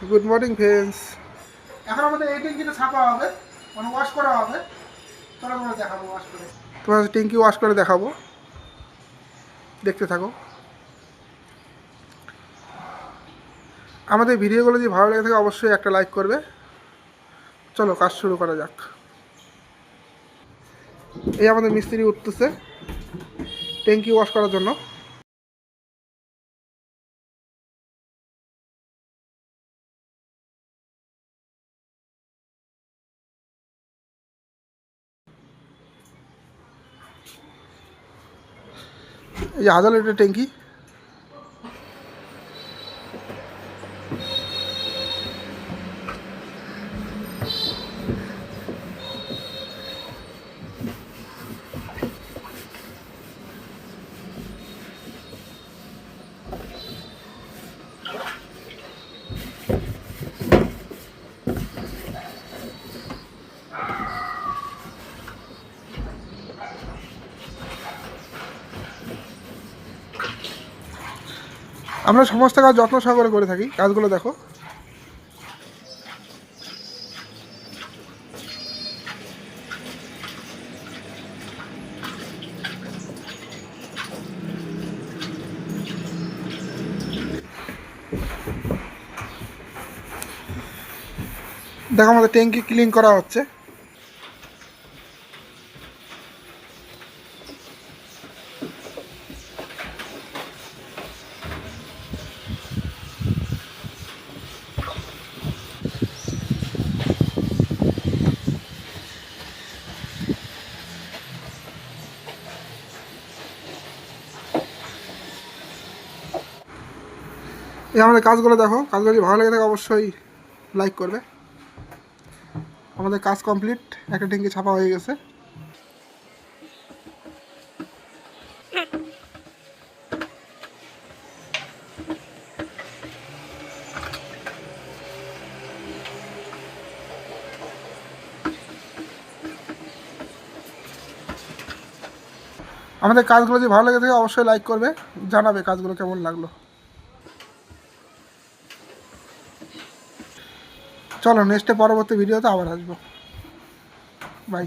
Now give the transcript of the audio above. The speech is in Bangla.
Good morning friends. এখন আমাদের এই ট্যাঙ্কিটা ছাপা হবে, মানে ওয়াশ করা হবে। তোমরা দেখাবো ওয়াশ করে, তোমার ট্যাঙ্কি ওয়াশ করে দেখাবো, দেখতে থাকো। আমাদের ভিডিওগুলো যদি ভালো লেগে থাকে অবশ্যই একটা লাইক করবে। চলো কাজ শুরু করা যাক। এই আমাদের মিস্ত্রি উঠতেছে ট্যাঙ্কি ওয়াশ করার জন্য। এই যে 1000 লিটার ট্যাঙ্কি। আমরা সমস্ত কাজ যত্ন সহকারে করে থাকি। কাজগুলো দেখো। দেখো আমাদের ট্যাঙ্কি ক্লিন করা হচ্ছে। এই আমাদের কাজগুলো দেখো। কাজগুলো যদি ভালো লেগে থাকে অবশ্যই লাইক করবে। আমাদের কাজ কমপ্লিট, একটা ট্যাঙ্কি ছাপা হয়ে গেছে। আমাদের কাজগুলো যদি ভালো লেগে থাকে অবশ্যই লাইক করবে, জানাবে কাজগুলো কেমন লাগলো। চলো নেক্সটে পরবর্তী ভিডিওতে আবার আসবো। বাই।